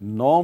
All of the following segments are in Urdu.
9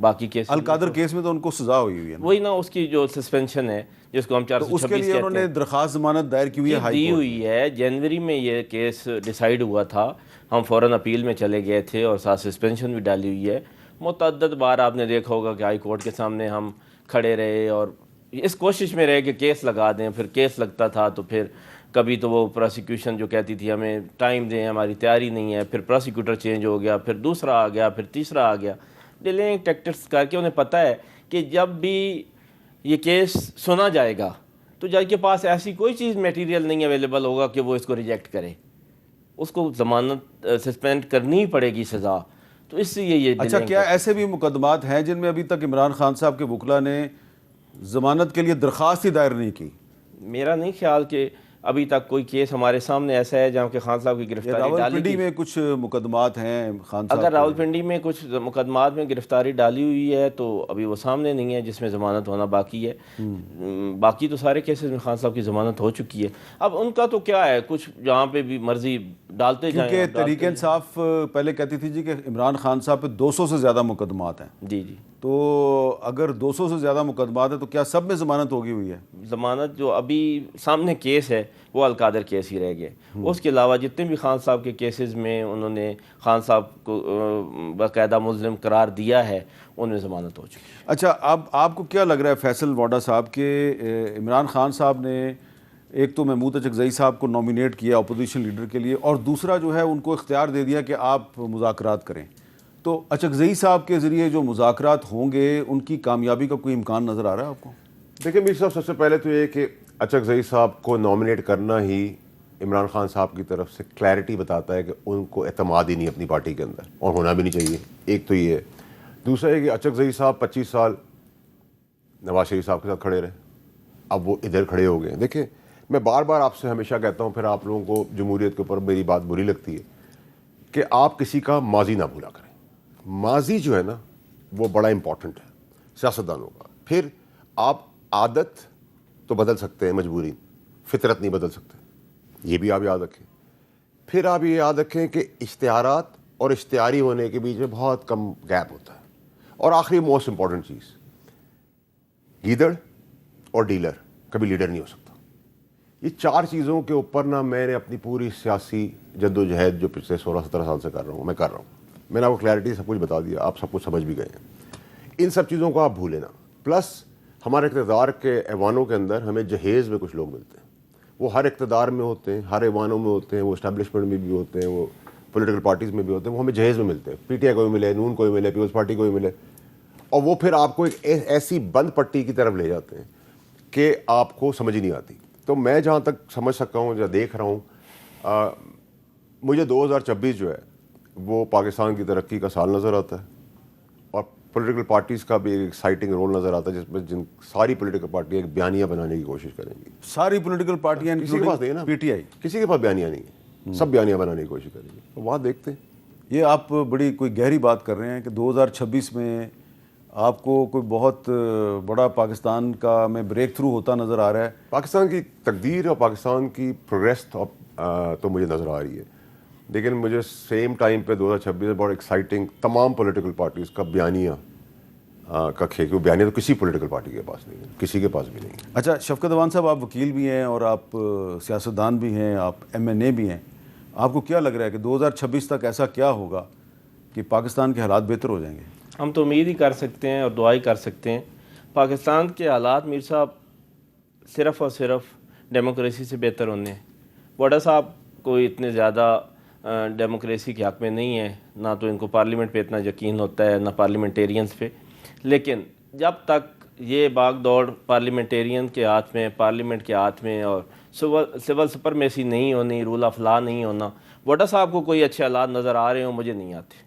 باقی کیس القادر کیس میں تو ان کو سزا ہوئی ہے نا، وہی نا اس کی جو سسپینشن ہے جس کو ہم تو اس 426 کے لیے انہوں کہتے نے ہیں درخواست ضمانت دائر کی ہوئی ہے ہائی دی کورٹ ہوئی ہے. جنوری میں یہ کیس ڈیسائیڈ ہوا تھا, ہم فوراً اپیل میں چلے گئے تھے اور ساتھ سسپینشن بھی ڈالی ہوئی ہے. متعدد بار آپ نے دیکھا ہوگا کہ ہائی کورٹ کے سامنے ہم کھڑے رہے اور اس کوشش میں رہے کہ کیس لگا دیں. پھر کیس لگتا تھا تو پھر کبھی تو وہ پروسیکیوشن جو کہتی تھی ہمیں ٹائم دیں, ہماری تیاری نہیں ہے, پھر پروسیکیوٹر چینج ہو گیا, پھر دوسرا آ گیا, پھر تیسرا آ گیا. ڈیلنگ ٹیکٹکس کر کے انہیں پتہ ہے کہ جب بھی یہ کیس سنا جائے گا تو جج کے پاس ایسی کوئی چیز میٹیریل نہیں اویلیبل ہوگا کہ وہ اس کو ریجیکٹ کرے, اس کو ضمانت سسپینڈ کرنی ہی پڑے گی سزا. تو اس لیے یہ اچھا, کیا ایسے بھی مقدمات ہیں جن میں ابھی تک عمران خان صاحب کے وکلاء نے ضمانت کے لیے درخواست ہی دائر نہیں کی؟ میرا نہیں خیال کہ ابھی تک کوئی کیس ہمارے سامنے ایسا ہے جہاں کہ خان صاحب کی گرفتاری ڈالی راولپنڈی گئی. میں کچھ مقدمات ہیں خان صاحب اگر کے. راولپنڈی میں کچھ مقدمات میں گرفتاری ڈالی ہوئی ہے تو ابھی وہ سامنے نہیں ہے جس میں ضمانت ہونا باقی ہے. باقی تو سارے کیسز میں خان صاحب کی ضمانت ہو چکی ہے. اب ان کا تو کیا ہے, کچھ جہاں پہ بھی مرضی ڈالتے جائیں. کیونکہ تحریک انصاف پہلے کہتی تھی جی کہ عمران خان صاحب پہ 200 سے زیادہ مقدمات ہیں. جی جی, تو اگر 200 سے زیادہ مقدمات ہیں تو کیا سب میں ضمانت ہوگی ہوئی ہے؟ ضمانت جو ابھی سامنے کیس ہے وہ القادر کیس ہی رہ گئے. اس کے علاوہ جتنے بھی خان صاحب کے کیسز میں انہوں نے خان صاحب کو باقاعدہ ملزم قرار دیا ہے ان میں ضمانت ہو چکی ہے. اچھا, اب آپ کو کیا لگ رہا ہے فیصل واڈا صاحب کے عمران خان صاحب نے ایک تو محمود اچکزئی صاحب کو نامینیٹ کیا اپوزیشن لیڈر کے لیے, اور دوسرا جو ہے ان کو اختیار دے دیا کہ آپ مذاکرات کریں, تو اچکزئی صاحب کے ذریعے جو مذاکرات ہوں گے ان کی کامیابی کا کوئی امکان نظر آ رہا ہے آپ کو؟ دیکھیں میر صاحب, سب سے پہلے تو یہ کہ اچکزئی صاحب کو نامینیٹ کرنا ہی عمران خان صاحب کی طرف سے کلیئرٹی بتاتا ہے کہ ان کو اعتماد ہی نہیں اپنی پارٹی کے اندر, اور ہونا بھی نہیں چاہیے. ایک تو یہ ہے. دوسرا یہ کہ اچکزئی صاحب 25 سال نواز شریف صاحب کے ساتھ کھڑے رہے, اب وہ ادھر کھڑے ہو گئے. دیکھیں میں بار بار آپ سے ہمیشہ کہتا ہوں, پھر آپ لوگوں کو جمہوریت کے اوپر میری بات بری لگتی ہے, کہ آپ کسی کا ماضی نہ بھولا کریں. ماضی جو ہے نا وہ بڑا امپورٹنٹ ہے سیاستدانوں کا. پھر آپ عادت تو بدل سکتے ہیں, مجبوری, فطرت نہیں بدل سکتے, یہ بھی آپ یاد رکھیں. پھر آپ یہ یاد رکھیں کہ اشتہارات اور اشتہاری ہونے کے بیچ میں بہت کم گیپ ہوتا ہے. اور آخری موسٹ امپورٹنٹ چیز, گیدڑ اور ڈیلر کبھی لیڈر نہیں ہو سکتا. یہ 4 چیزوں کے اوپر نا میں نے اپنی پوری سیاسی جدوجہد جو پچھلے 16-17 سال سے کر رہا ہوں, میں کر رہا ہوں. میں نے آپ کو کلیئرٹی سب کچھ بتا دیا, آپ سب کچھ سمجھ بھی گئے ہیں. ان سب چیزوں کو آپ بھولیں نا. پلس ہمارے اقتدار کے ایوانوں کے اندر ہمیں جہیز میں کچھ لوگ ملتے ہیں. وہ ہر اقتدار میں ہوتے ہیں, ہر ایوانوں میں ہوتے ہیں, وہ اسٹیبلشمنٹ میں بھی ہوتے ہیں, وہ پولیٹیکل پارٹیز میں بھی ہوتے ہیں. وہ ہمیں جہیز میں ملتے ہیں. پی ٹی آئی کو بھی ملے, نون کو بھی ملے, پیپلز پارٹی کو بھی ملے, اور وہ پھر آپ کو ایک ایسی بند پٹی کی طرف لے جاتے ہیں کہ آپ کو سمجھ ہی نہیں آتی. تو میں جہاں تک سمجھ سکتا ہوں, جہاں دیکھ رہا ہوں, مجھے 2026 جو ہے وہ پاکستان کی ترقی کا سال نظر آتا ہے, اور پولیٹیکل پارٹیز کا بھی ایک ایکسائٹنگ رول نظر آتا ہے, جس میں ساری پولیٹیکل پارٹیاں ایک بیانیہ بنانے کی کوشش کریں گی. ساری پولیٹیکل پارٹیاں, کسی کے پاس نہیں ہے نا, پی ٹی آئی, کسی کے پاس بیانیہ نہیں ہے, سب بیانیہ بنانے کی کوشش کریں گے. وہاں دیکھتے ہیں. یہ آپ بڑی کوئی گہری بات کر رہے ہیں کہ 2026 میں آپ کو کوئی بہت بڑا پاکستان کا میں بریک تھرو ہوتا نظر آ رہا ہے. پاکستان کی تقدیر اور پاکستان کی پروگریس تو مجھے نظر آ رہی ہے, لیکن مجھے سیم ٹائم پہ 2026 میں بہت ایکسائٹنگ تمام پولیٹیکل پارٹیز کا بیانیہ کا کھیل. بیانیہ تو کسی پولیٹیکل پارٹی کے پاس نہیں ہے, کسی کے پاس بھی نہیں ہے. اچھا, شفقت اوان صاحب, آپ وکیل بھی ہیں اور آپ سیاستدان بھی ہیں, آپ MNA بھی ہیں. آپ کو کیا لگ رہا ہے کہ 2026 تک ایسا کیا ہوگا کہ پاکستان کے حالات بہتر ہو جائیں گے؟ ہم تو امید ہی کر سکتے ہیں اور دعا ہی کر سکتے ہیں. پاکستان کے حالات میر صاحب صرف اور صرف ڈیموکریسی سے بہتر ہونے ہیں. واڈا صاحب کوئی اتنے زیادہ ڈیموکریسی کے حق میں نہیں ہے, نہ تو ان کو پارلیمنٹ پہ اتنا یقین ہوتا ہے, نہ پارلیمنٹیرینز پہ. لیکن جب تک یہ باغ دوڑ پارلیمنٹیرین کے ہاتھ میں, پارلیمنٹ کے ہاتھ میں, اور سول سپرمیسی نہیں ہونی, رول آف لا نہیں ہونا, واڈا صاحب کو کوئی اچھے حالات نظر آ رہے ہوں مجھے نہیں آتے.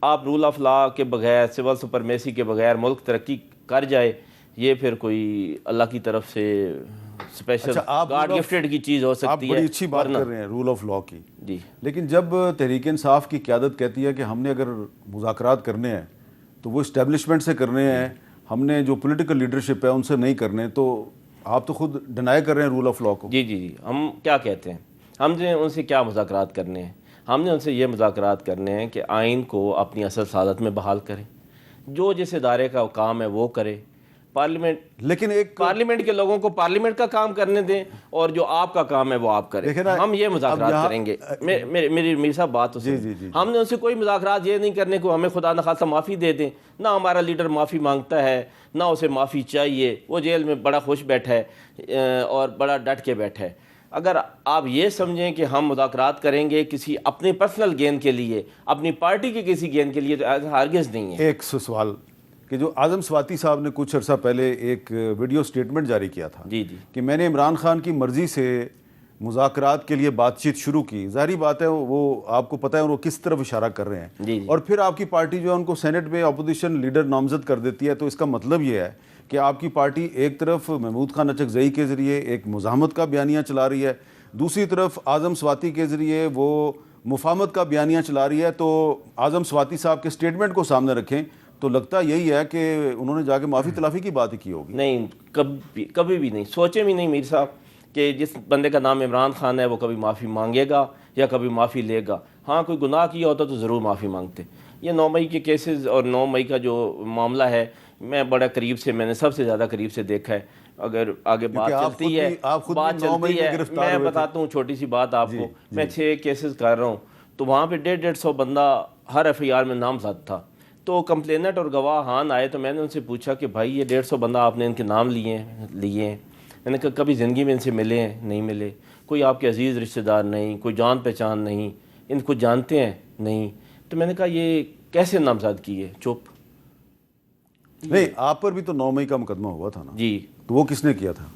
آپ رول آف لا کے بغیر, سول سپرمیسی کے بغیر ملک ترقی کر جائے, یہ پھر کوئی اللہ کی طرف سے اسپیشل گاڈ گفٹڈ کی چیز ہو سکتی ہے. آپ بڑی اچھی بات کر رہے ہیں رول آف لا کی. جی, لیکن جب تحریک انصاف کی قیادت کہتی ہے کہ ہم نے اگر مذاکرات کرنے ہیں تو وہ اسٹیبلشمنٹ سے کرنے ہیں, ہم نے جو پولیٹیکل لیڈرشپ ہے ان سے نہیں کرنے, تو آپ تو خود ڈینائی کر رہے ہیں رول آف لا کو. جی جی جی, ہم کیا کہتے ہیں, ہم نے ان سے کیا مذاکرات کرنے ہیں؟ ہم نے ان سے یہ مذاکرات کرنے ہیں کہ آئین کو اپنی اصل سعادت میں بحال کریں. جو جس ادارے کا کام ہے وہ کرے. لیکن ایک پارلیمنٹ کے لوگوں کو پارلیمنٹ کا کام کرنے دیں اور جو آپ کا کام ہے وہ آپ کریں. ہم یہ مذاکرات کریں گے. میری میر صاحب بات تو ہم نے ان سے کوئی مذاکرات یہ نہیں کرنے کو ہمیں خدا نخواستہ معافی دے دیں. نہ ہمارا لیڈر معافی مانگتا ہے نہ اسے معافی چاہیے. وہ جیل میں بڑا خوش بیٹھا ہے اور بڑا ڈٹ کے بیٹھا ہے. اگر آپ یہ سمجھیں کہ ہم مذاکرات کریں گے کسی اپنے پرسنل گین کے لیے اپنی پارٹی کے کسی گین کے لیے تو ہرگز نہیں ہے. ایک سوال کہ جو اعظم سواتی صاحب نے کچھ عرصہ پہلے ایک ویڈیو سٹیٹمنٹ جاری کیا تھا کہ میں نے عمران خان کی مرضی سے مذاکرات کے لیے بات چیت شروع کی. ظاہری بات ہے وہ آپ کو پتہ ہے وہ کس طرف اشارہ کر رہے ہیں اور پھر آپ کی پارٹی جو ہے ان کو سینٹ میں اپوزیشن لیڈر نامزد کر دیتی ہے. تو اس کا مطلب یہ ہے کہ آپ کی پارٹی ایک طرف محمود خان اچکزئی کے ذریعے ایک مزاحمت کا بیانیہ چلا رہی ہے, دوسری طرف اعظم سواتی کے ذریعے وہ مفاہمت کا بیانیہ چلا رہی ہے. تو اعظم سواتی صاحب کے سٹیٹمنٹ کو سامنے رکھیں تو لگتا یہی ہے کہ انہوں نے جا کے معافی تلافی کی بات ہی کی ہوگی. نہیں, کبھی بھی نہیں سوچے بھی نہیں میر صاحب کہ جس بندے کا نام عمران خان ہے وہ کبھی معافی مانگے گا یا کبھی معافی لے گا. ہاں کوئی گناہ کیا ہوتا تو ضرور معافی مانگتے. یہ 9 مئی کے کیسز اور 9 مئی کا جو معاملہ ہے میں بڑا قریب سے میں نے سب سے زیادہ قریب سے دیکھا ہے. اگر آگے بات چلتی ہے میں بتاتا ہوں چھوٹی سی بات آپ کو. میں 6 کیسز کر رہا ہوں تو وہاں پہ 150 بندہ ہر FIR میں نامزد تھا. تو کمپلینٹ اور گواہان آئے تو میں نے ان سے پوچھا کہ بھائی یہ 150 بندہ آپ نے ان کے نام لیے ہیں. میں نے کہا کبھی زندگی میں ان سے ملے ہیں؟ نہیں ملے. کوئی آپ کے عزیز رشتہ دار نہیں, کوئی جان پہچان نہیں, ان کو جانتے ہیں نہیں. تو میں نے کہا یہ کیسے نامزد کیے؟ چپ. نہیں, آپ پر بھی تو 9 مئی کا مقدمہ ہوا تھا نا. جی. تو وہ کس نے کیا تھا؟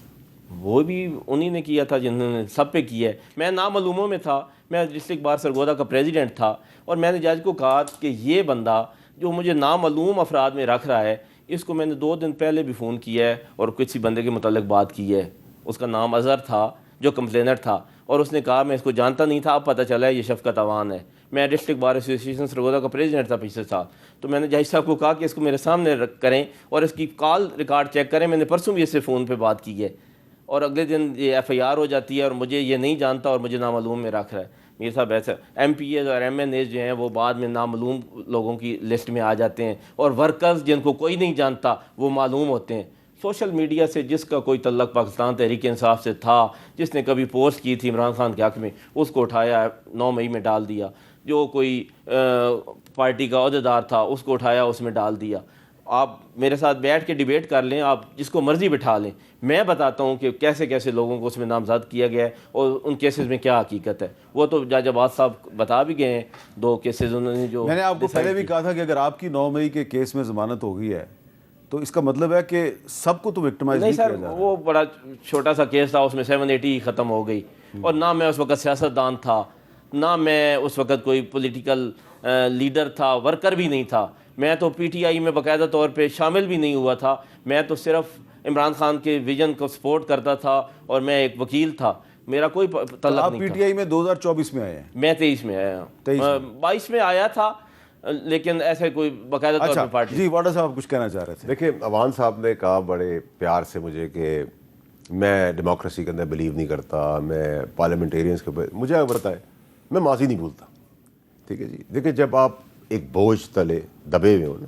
وہ بھی انہی نے کیا تھا جنہوں نے سب پہ کیا ہے. میں نامعلوموں میں تھا, میں ڈسٹرکٹ بار سرگودا کا پریزیڈنٹ تھا اور میں نے جج کو کہا کہ یہ بندہ جو مجھے نامعلوم افراد میں رکھ رہا ہے اس کو میں نے 2 دن پہلے بھی فون کیا ہے اور کسی بندے کے متعلق بات کی ہے. اس کا نام اظہر تھا جو کمپلینر تھا اور اس نے کہا میں اس کو جانتا نہیں تھا, اب پتہ چلا ہے یہ شفقت عوان ہے. میں ڈسٹرکٹ بار ایسوسیشن سرگودا کا پریزیڈنٹ تھا پچھلے سال. تو میں نے جج صاحب کو کہا کہ اس کو میرے سامنے کریں اور اس کی کال ریکارڈ چیک کریں. میں نے پرسوں بھی اس سے فون پہ بات کی ہے اور اگلے دن یہ FIR ہو جاتی ہے اور مجھے یہ نہیں جانتا اور مجھے نامعلوم میں رکھ رہا ہے. میر صاحب ایسا MPAs اور MNAs جو ہیں وہ بعد میں نامعلوم لوگوں کی لسٹ میں آ جاتے ہیں اور ورکرز جن کو کوئی نہیں جانتا وہ معلوم ہوتے ہیں. سوشل میڈیا سے جس کا کوئی تعلق پاکستان تحریک انصاف سے تھا, جس نے کبھی پوسٹ کی تھی عمران خان کے حق میں, اس کو اٹھایا 9 مئی میں ڈال دیا. جو کوئی پارٹی کا عہدیدار تھا اس کو اٹھایا اس میں ڈال دیا. آپ میرے ساتھ بیٹھ کے ڈیبیٹ کر لیں, آپ جس کو مرضی بٹھا لیں, میں بتاتا ہوں کہ کیسے کیسے لوگوں کو اس میں نامزد کیا گیا ہے اور ان کیسز میں کیا حقیقت ہے. وہ تو جج عباس صاحب بتا بھی گئے ہیں 2 کیسز انہوں نے. جو میں نے آپ کو پہلے بھی کہا تھا کہ اگر آپ کی 9 مئی کے کیس میں ضمانت ہو گئی ہے تو اس کا مطلب ہے کہ سب کو تو وکٹمائز نہیں کیا جا رہا. وہ بڑا چھوٹا سا کیس تھا, اس میں 780 ختم ہو گئی اور نہ میں اس وقت سیاستدان تھا, نہ میں اس وقت کوئی پولیٹیکل لیڈر تھا, ورکر بھی نہیں تھا. میں تو PTI میں باقاعدہ طور پہ شامل بھی نہیں ہوا تھا. میں تو صرف عمران خان کے ویژن کو سپورٹ کرتا تھا اور میں ایک وکیل تھا. میرا کوئی تعلق نہیں تھا. آپ PTI میں 2024 میں آئے ہیں؟ میں 23 میں آیا ہوں. 22 میں آیا تھا لیکن ایسے کوئی باقاعدہ طور پہ پارٹی. جی واڈا صاحب کچھ کہنا چاہ رہے تھے. دیکھیں عوان صاحب نے کہا بڑے پیار سے مجھے کہ میں ڈیموکریسی کے اندر بلیو نہیں کرتا, میں پارلیمنٹیرینس کے مجھے پتہ ہے میں ماضی نہیں بھولتا. ٹھیک ہے جی. دیکھیں جب آپ ایک بوجھ تلے دبے ہوئے ہو نا,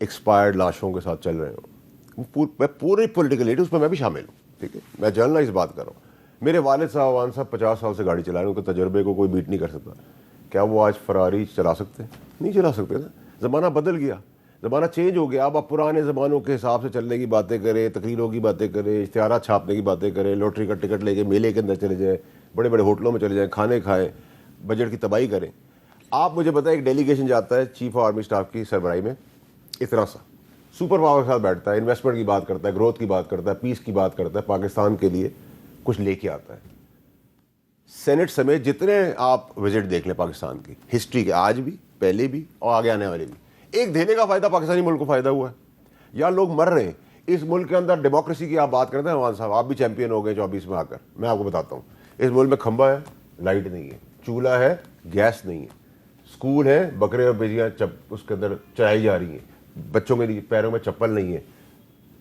ایکسپائرڈ لاشوں کے ساتھ چل رہے ہو, میں پورے پولیٹیکل لیڈر اس میں بھی شامل ہوں. ٹھیک ہے, میں جرنلائز بات کر رہا ہوں. میرے والد صاحب عوان صاحب 50 سال سے گاڑی چلا رہے ہیں, ان کے تجربے کو کوئی بیٹ نہیں کر سکتا. کیا وہ آج فراری چلا سکتے ہیں؟ نہیں چلا سکتے نا. زمانہ بدل گیا, زمانہ چینج ہو گیا. اب آپ پرانے زمانوں کے حساب سے چلنے کی باتیں کریں, تقریروں کی باتیں کریں, اشتہارات چھاپنے کی باتیں کریں, لوٹری کا ٹکٹ لے کے میلے کے اندر چلے جائیں, بڑے بڑے ہوٹلوں میں چلے جائیں, کھانے کھائیں, بجٹ کی تباہی کریں. آپ مجھے بتائیں ایک ڈیلیگیشن جاتا ہے چیف آف آرمی اسٹاف کی سربراہی میں, اتنا سا سپر پاور کے ساتھ بیٹھتا ہے, انویسٹمنٹ کی بات کرتا ہے, گروتھ کی بات کرتا ہے, پیس کی بات کرتا ہے, پاکستان کے لیے کچھ لے کے آتا ہے. سینٹ سمیت جتنے آپ وزٹ دیکھ لیں پاکستان کی ہسٹری کے, آج بھی, پہلے بھی اور آگے آنے والے بھی, ایک دینے کا فائدہ پاکستانی ملک کو فائدہ ہوا ہے. یا لوگ مر رہے ہیں اس ملک کے اندر. ڈیموکریسی کی آپ بات کرتے ہیں عوان صاحب, آپ بھی چیمپئن ہو گئے 24 میں آ کر. میں آپ کو بتاتا ہوں, اس ملک میں کھمبا ہے, لائٹ نہیں ہے, چولہا ہے, گیس نہیں ہے, اسکول ہے, بکرے اور بیجیاں اس کے اندر چلائی جا رہی ہیں, بچوں کے پیروں میں چپل نہیں ہے,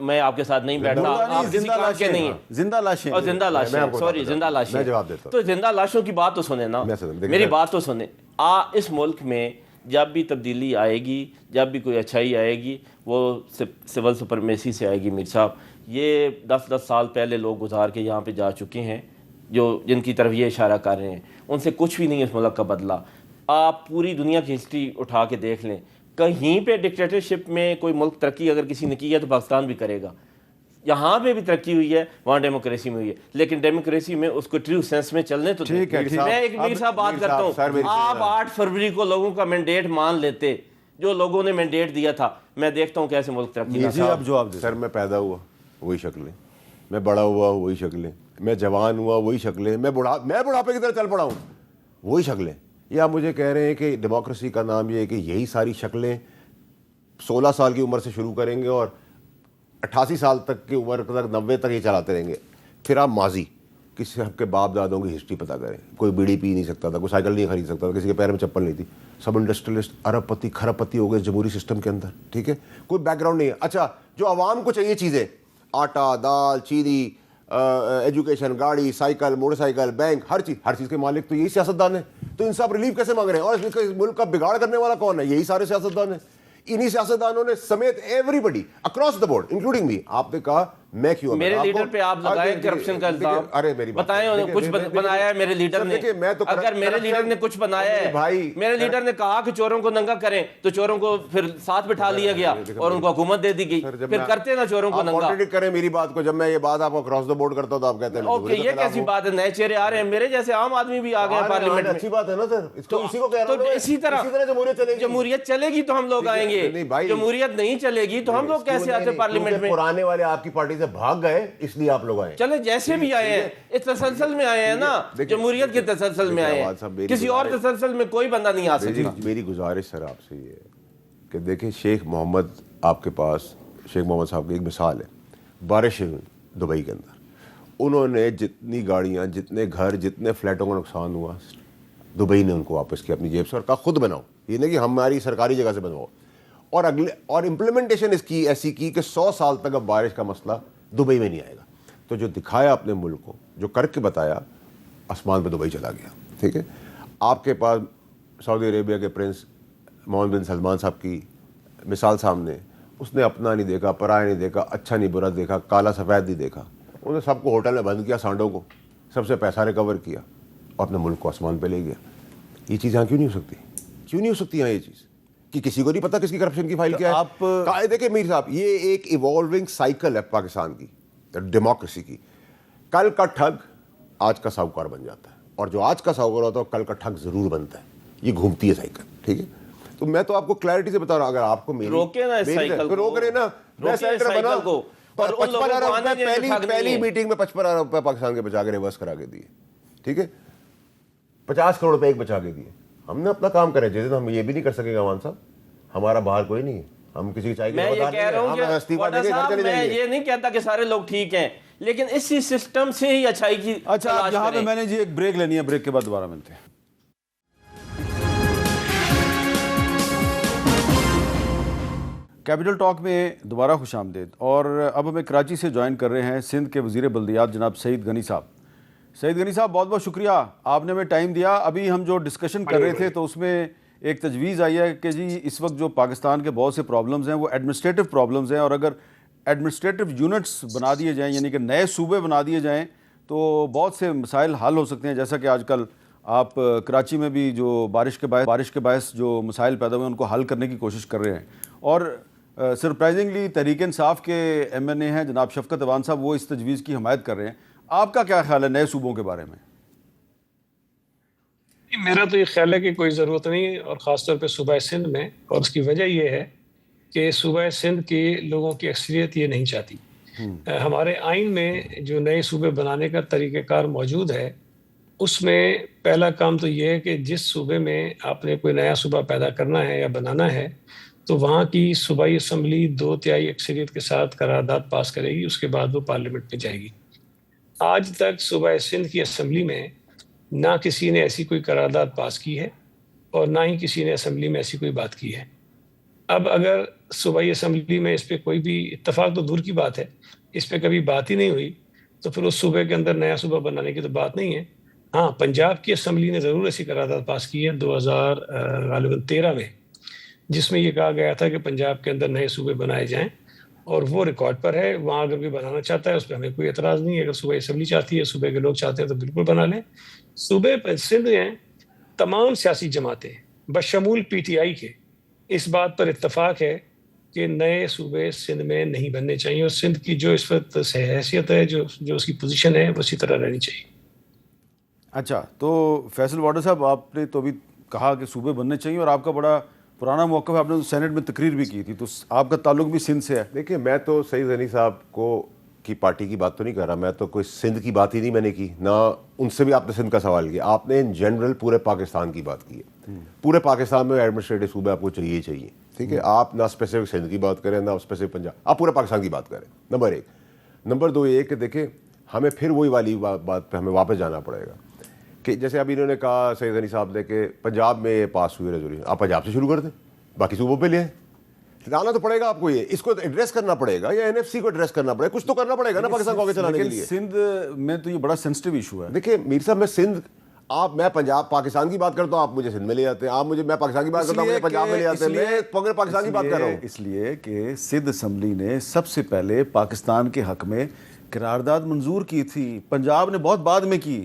میں آپ کے ساتھ نہیں بیٹھتا, آپ کسی کام کے نہیں ہیں. زندہ لاشیں, اور زندہ لاشیں, سوری زندہ لاشیں. میں جواب دیتا ہوں. تو زندہ لاشوں کی بات تو سنیں نا, میری بات تو سنیں. اس ملک میں جب بھی تبدیلی آئے گی, جب بھی کوئی اچھائی آئے گی, وہ سول سپرمیسی سے آئے گی. میر صاحب, یہ 10 سال پہلے لوگ گزار کے یہاں پہ جا چکے ہیں جو جن کی طرف یہ اشارہ کر رہے ہیں, ان سے کچھ بھی نہیں اس ملک کا بدلا. آپ پوری دنیا کی ہسٹری اٹھا کے دیکھ لیں, کہیں پہ ڈکٹیٹرشپ میں کوئی ملک ترقی اگر کسی نے کی ہے تو پاکستان بھی کرے گا. یہاں پہ بھی ترقی ہوئی ہے, وہاں ڈیموکریسی میں ہوئی ہے, لیکن ڈیموکریسی میں اس کو ٹرو سینس میں چلنے تو ٹھیک ہے. میں ایک میر صاحب بات کرتا ہوں, آپ 8 فروری کو لوگوں کا مینڈیٹ مان لیتے, جو لوگوں نے مینڈیٹ دیا تھا, میں دیکھتا ہوں کیسے ملک ترقی کرتا. اب جواب دیں سر. میں پیدا ہوا وہی شکلیں, میں بڑا ہوا وہی شکلیں, میں جوان ہوا وہی شکلیں, میں بڑھاپے کی طرح چل پڑا ہوں وہی شکلیں. یہ آپ مجھے کہہ رہے ہیں کہ ڈیموکریسی کا نام یہ ہے کہ یہی ساری شکلیں 16 سال کی عمر سے شروع کریں گے اور 88 سال تک کی عمر تک 90 تک یہ چلاتے رہیں گے. پھر آپ ماضی کسی کے باپ دادوں کی ہسٹری پتہ کریں. کوئی بیڑی پی نہیں سکتا تھا, کوئی سائیکل نہیں خرید سکتا تھا, کسی کے پیر میں چپل نہیں تھی, سب انڈسٹریلسٹ ارب پتی کھرب پتی ہو گئے جمہوری سسٹم کے اندر. ٹھیک ہے, کوئی بیک گراؤنڈ نہیں ہے. اچھا, جو عوام کو چاہیے چیزیں, آٹا, دال, چینی, ایجوکیشن, گاڑی, سائیکل, موٹر سائیکل, بینک, ہر چیز کے مالک تو یہی سیاستدان ہیں. تو ان سے آپ ریلیف کیسے مانگ رہے ہیں؟ اور اس ملک کا بگاڑ کرنے والا کون ہے؟ یہی سارے سیاستدان ہیں. انہی سیاستدانوں نے سمیت everybody across the board including me. آپ نے کہا میں کیوں, میرے لیڈر پہ آپ لگائیں کرپشن کا الزام. ارے میری بات بتائیں انہوں نے کچھ بنایا ہے میرے لیڈر نے؟ اگر میرے لیڈر نے کچھ بنایا ہے, میرے لیڈر نے کہا کہ چوروں کو ننگا کریں, تو چوروں کو پھر ساتھ بٹھا لیا گیا اور ان کو حکومت دے دی گئی. پھر کرتے نا چوروں کو ننگا. آپ کریں میری بات کو, جب میں یہ بات آپ کو اکراس دا بورڈ کرتا ہوں تو آپ کہتے ہیں اوکے, یہ کیسی بات ہے؟ نئے چہرے آ رہے ہیں, میرے جیسے عام آدمی بھی آ گئے پارلیمنٹ میں. اچھی بات ہے نا سر, اسی کو کہہ رہا تو ہوں. اسی طرح جمہوریت چلے گی تو ہم لوگ آئیں گے, جمہوریت نہیں چلے گی تو ہم لوگ کیسے آتے پارلیمنٹ میں؟ پرانے والے آپ کی پارٹی سے بھاگ گئے اس لیے آپ لوگ آئے. چلے جیسے بھی آئے ہیں, اس تسلسل میں آئے ہیں نا, جمہوریت کے تسلسل میں آئے ہیں, کسی اور تسلسل میں کوئی بندہ نہیں آ سکتا. میری گزارش سر آپ سے یہ ہے کہ دیکھیں شیخ محمد, آپ کے پاس شیخ محمد صاحب کی ایک مثال ہے. بارش ہوئی دبئی کے اندر, انہوں نے جتنی گاڑیاں, جتنے گھر, جتنے فلیٹوں کا نقصان ہوا, دبئی نے ان کو واپس کیا اپنی جیب سے اور کہا خود بناؤ, یہ نہیں کہ ہماری سرکاری جگہ سے بنواؤ. اور امپلیمنٹیشن اس کی ایسی کی کہ 100 سال تک اب بارش کا مسئلہ دبئی میں نہیں آئے گا. تو جو دکھایا اپنے ملک کو, جو کر کے بتایا, آسمان پہ دبئی چلا گیا. ٹھیک ہے, آپ کے پاس سعودی عربیہ کے پرنس محمد بن سلمان صاحب کی مثال سامنے, اس نے اپنا نہیں دیکھا, پرایا نہیں دیکھا, اچھا نہیں برا دیکھا, کالا سفید نہیں دیکھا, انہوں نے سب کو ہوٹل میں بند کیا, سانڈوں کو, سب سے پیسہ ریکور کیا اور اپنے ملک کو آسمان پہ لے گیا. یہ چیز یہاں کیوں نہیں ہو سکتی؟ کیوں نہیں ہو سکتی یہاں یہ چیز کہ کسی کو نہیں پتا کس کی کرپشن کی فائل کیا ہے؟ آپ دیکھیں میر صاحب, یہ ایک ایوالونگ سائیکل ہے پاکستان کی ڈیموکریسی کی. کل کا ٹھگ آج کا ساہوکار بن جاتا ہے, اور جو آج کا ساہوکار ہوتا ہے کل کا ٹھگ ضرور بنتا ہے. یہ گھومتی ہے سائیکل. ٹھیک ہے, تو میں تو آپ کو کلیئرٹی سے بتا رہا ہوں, اگر آپ کو روکے نا اس سائیکل کو, روک رہے نا, میں سینٹر بنا کو, اور 55 ارب روپے پہلی میٹنگ میں 55 ارب روپے پاکستان کے بچا کے ریورس کرا کے دیے. ٹھیک ہے, 50 کروڑ روپے ایک بچا کے دیے. ہم نے اپنا کام کرے, جیسے ہم یہ بھی نہیں کر سکے گا عوام صاحب, ہمارا باہر کوئی نہیں ہے, ہم کسی چاہیے. میں یہ کہہ رہا ہوں کہ میں یہ نہیں کہتا کہ سارے لوگ ٹھیک ہیں, لیکن اسی سسٹم سے ہی اچھائی کی. اچھا, یہاں پہ میں نے جی ایک بریک لینی ہے, بریک کے بعد دوبارہ ملتے ہیں. کیپٹل ٹاک میں دوبارہ خوش آمدید. اور اب ہمیں کراچی سے جوائن کر رہے ہیں سندھ کے وزیر بلدیات جناب سعید غنی صاحب. سعید غنی صاحب, بہت بہت شکریہ, آپ نے ہمیں ٹائم دیا. ابھی ہم جو ڈسکشن کر رہے تھے تو اس میں ایک تجویز آئی ہے کہ جی اس وقت جو پاکستان کے بہت سے پرابلمز ہیں وہ ایڈمنسٹریٹو پرابلمز ہیں, اور اگر ایڈمنسٹریٹو یونٹس بنا دیے جائیں, یعنی کہ نئے صوبے بنا دیے جائیں, تو بہت سے مسائل حل ہو سکتے ہیں. جیسا کہ آج کل آپ کراچی میں بھی جو بارش کے باعث جو مسائل پیدا ہوئے ہیں ان کو حل کرنے کی کوشش کر رہے ہیں. اور سرپرائزنگلی تحریک انصاف کے ایم این اے ہیں جناب شفقت اوان صاحب, وہ اس تجویز کی حمایت کر رہے ہیں. آپ کا کیا خیال ہے نئے صوبوں کے بارے میں؟ میرا تو یہ خیال ہے کہ کوئی ضرورت نہیں, اور خاص طور پہ صوبہ سندھ میں, اور اس کی وجہ یہ ہے کہ صوبہ سندھ کے لوگوں کی اکثریت یہ نہیں چاہتی. ہمارے آئین میں جو نئے صوبے بنانے کا طریقہ کار موجود ہے, اس میں پہلا کام تو یہ ہے کہ جس صوبے میں آپ نے کوئی نیا صوبہ پیدا کرنا ہے یا بنانا ہے, تو وہاں کی صوبائی اسمبلی 2/3 اکثریت کے ساتھ قرارداد پاس کرے گی, اس کے بعد وہ پارلیمنٹ میں جائے گی. آج تک صوبہ سندھ کی اسمبلی میں نہ کسی نے ایسی کوئی قرارداد پاس کی ہے, اور نہ ہی کسی نے اسمبلی میں ایسی کوئی بات کی ہے. اب اگر صوبائی اسمبلی میں اس پہ کوئی بھی اتفاق تو دور کی بات ہے، اس پہ کبھی بات ہی نہیں ہوئی، تو پھر اس صوبے کے اندر نیا صوبہ بنانے کی تو بات نہیں ہے. ہاں، پنجاب کی اسمبلی نے ضرور ایسی قرارداد پاس کی ہے 2013 میں، جس میں یہ کہا گیا تھا کہ پنجاب کے اندر نئے صوبے بنائے جائیں، اور وہ ریکارڈ پر ہے. وہاں اگر کوئی بنانا چاہتا ہے اس پہ ہمیں کوئی اعتراض نہیں ہے. اگر صوبائی اسمبلی چاہتی ہے، صوبے کے لوگ چاہتے ہیں تو بالکل بنا لیں. صوبے سندھ میں تمام سیاسی جماعتیں بشمول پی ٹی آئی کے اس بات پر اتفاق ہے کہ نئے صوبے سندھ میں نہیں بننے چاہیے، اور سندھ کی جو اس وقت حیثیت ہے، جو اس کی پوزیشن ہے، وہ اسی طرح رہنی چاہیے. اچھا، تو فیصل وارڈر صاحب، آپ نے تو ابھی کہا کہ صوبے بننے چاہیے، اور آپ کا بڑا پرانا موقف ہے، آپ نے سینٹ میں تقریر بھی کی تھی، تو آپ کا تعلق بھی سندھ سے ہے. دیکھیے، میں تو سعید غنی صاحب کی پارٹی کی بات تو نہیں کر رہا، میں تو کوئی سندھ کی بات ہی نہیں میں نے کی، نہ ان سے بھی آپ نے سندھ کا سوال کیا. آپ نے ان جنرل پورے پاکستان کی بات کی ہے. پورے پاکستان میں ایڈمنسٹریٹو صوبے آپ کو چاہیے، ٹھیک ہے. آپ نہ اسپیسیفک سندھ کی بات کریں، نہ اسپیسیفک پنجاب، آپ پورے پاکستان کی بات کریں. نمبر 1. نمبر 2 یہ کہ دیکھیں، ہمیں پھر وہی والی بات پہ ہمیں واپس جانا پڑے گا کہ جیسے ابھی انہوں نے کہا سعید غنی صاحب نے کہ پنجاب میں پاس ہوئی ریزولوشن، آپ پنجاب سے شروع کر دیں، باقی صوبوں پہ لیں. لانا تو پڑے گا آپ کو، یہ اس کو ایڈریس کرنا پڑے گا، یا این ایف سی کو ایڈریس کرنا پڑے گا، کچھ تو کرنا پڑے گا نا پاکستان کو آگے چلانے کے لیے. سندھ میں تو یہ بڑا سینسٹیو ایشو ہے. دیکھیے میر صاحب، میں پنجاب پاکستان کی بات کرتا ہوں، آپ مجھے سندھ میں لے جاتے ہیں. میں پاکستان کی بات کرتا ہوں، مجھے پنجاب میں لے جاتے ہیں. میں پورے پاکستان کی بات کر رہا ہوں. اس لیے کہ سندھ اسمبلی نے سب سے پہلے پاکستان کے حق میں قرارداد منظور کی تھی، پنجاب نے بہت بعد میں کی.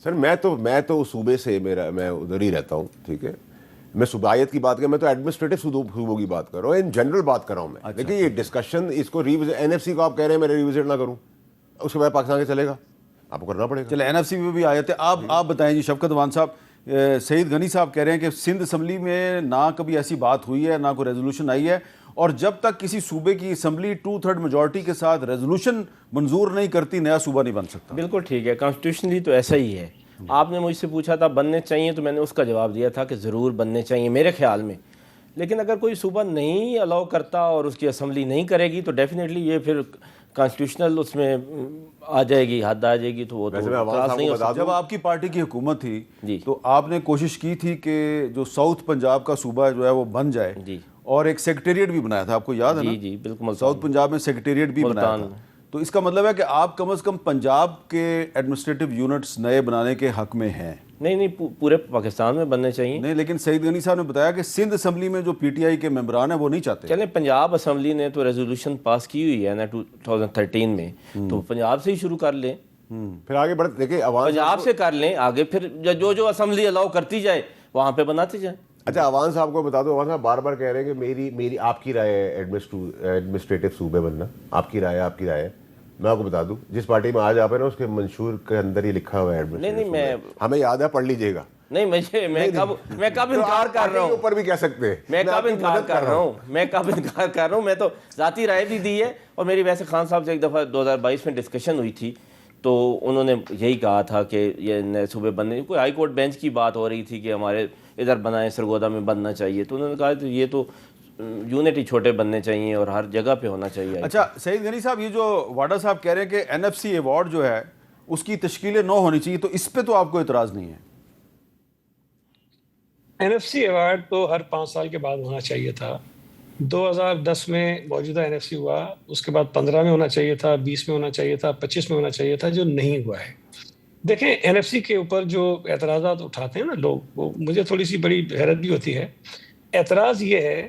سر میں تو اس صوبے سے میں ادھر ہی رہتا ہوں، ٹھیک ہے. میں صوبائیت کی بات کر، میں تو ایڈمنسٹریٹو صوبوں کی بات کر رہا ہوں، ان جنرل بات کر رہا ہوں میں. دیکھیں یہ ڈسکشن، اس کو این ایف سی کو آپ کہہ رہے ہیں میں ریوزٹ نہ کروں، اس کے بعد پاکستان کے چلے گا، آپ کو کرنا پڑے گا. چلے این ایف سی میں بھی آئے تھے. آپ بتائیں جی شفقت وان صاحب، سعید غنی صاحب کہہ رہے ہیں کہ سندھ اسمبلی میں نہ کبھی ایسی بات ہوئی ہے، نہ کوئی ریزولوشن آئی ہے، اور جب تک کسی صوبے کی اسمبلی 2/3 میجورٹی کے ساتھ ریزولوشن منظور نہیں کرتی، نیا صوبہ نہیں بن سکتا. بالکل ٹھیک ہے، کانسٹیٹیوشنلی تو ایسا ہی ہے. آپ نے مجھ سے پوچھا تھا بننے چاہیے، تو میں نے اس کا جواب دیا تھا کہ ضرور بننے چاہیے میرے خیال میں. لیکن اگر کوئی صوبہ نہیں الاؤ کرتا اور اس کی اسمبلی نہیں کرے گی، تو ڈیفینیٹلی یہ پھر کانسٹیٹیوشنل اس میں آ جائے گی، حد آ جائے گی، تو وہ تو اعتراض نہیں ہو سکتا. جب آپ کی پارٹی کی حکومت تھی جی، تو آپ نے کوشش کی تھی کہ جو ساؤتھ پنجاب کا صوبہ جو ہے وہ بن جائے، جی، اور ایک سیکریٹریٹ بھی بنایا تھا، آپ کو یاد ہے نا؟ جی جی بالکل. ساؤتھ پنجاب میں سیکریٹریٹ بھی بنایا تھا. تو اس کا مطلب ہے کہ آپ کم از کم پنجاب کے ایڈمنسٹریٹو یونٹس نئے بنانے کے حق میں ہیں. نہیں، پورے پاکستان میں بننے چاہیے. نہیں، لیکن سعید غنی صاحب نے بتایا کہ سندھ اسمبلی میں جو پی ٹی آئی کے ممبران ہیں وہ نہیں چاہتے. چلیں، پنجاب اسمبلی نے تو ریزولوشن پاس کی ہوئی ہے نا 2013 میں، تو پنجاب سے ہی شروع کر لیں، پھر آگے بڑھ. دیکھیں پنجاب سے کر لیں، آگے پھر جو اسمبلی الاؤ کرتی جائے وہاں پہ بناتے جائیں. اچھا، عوان صاحب کو بتا دو. عوان صاحب بار بار کہہ رہے ہیں کہ میری آپ کی رائے ہے ایڈمنسٹریٹو صوبے بننا، آپ کی رائے ہے. میں آپ کو بتا دوں، جس پارٹی میں آج آپ ہیں نا، اس کے منشور کے اندر یہ لکھا ہوا ہے ایڈمنسٹریٹو. نہیں، ہمیں یاد ہے، پڑھ لیجئے گا. نہیں، میں کب انکار کر رہا ہوں، اوپر بھی کہہ سکتے ہیں. میں کب انکار کر رہا ہوں. میں تو ذاتی رائے بھی دی ہے، اور میری ویسے خان صاحب سے ایک دفعہ 2022 میں ڈسکشن ہوئی تھی، تو انہوں نے یہی کہا تھا کہ یہ نئے صوبے بننے، کوئی ہائی کورٹ بینچ کی بات ہو رہی تھی کہ ہمارے ادھر بنائیں، سرگودا میں بننا چاہیے. تو انہوں نے کہا کہ یہ تو یونٹی چھوٹے بننے چاہیے اور ہر جگہ پہ ہونا چاہیے. اچھا سعید غنی صاحب، یہ جو واڈا صاحب کہہ رہے ہیں کہ این ایف سی ایوارڈ جو ہے اس کی تشکیل 9 ہونی چاہیے، تو اس پہ تو آپ کو اعتراض نہیں ہے؟ این ایف سی ایوارڈ تو ہر 5 سال کے بعد ہونا چاہیے تھا. 2010 میں موجودہ این ایف سی ہوا، اس کے بعد 15 میں ہونا چاہیے تھا، 20 میں ہونا چاہیے تھا، 25 میں ہونا چاہیے تھا، جو نہیں ہوا ہے. دیکھیں، این ایف سی کے اوپر جو اعتراضات اٹھاتے ہیں نا لوگ، وہ مجھے تھوڑی سی بڑی حیرت بھی ہوتی ہے. اعتراض یہ ہے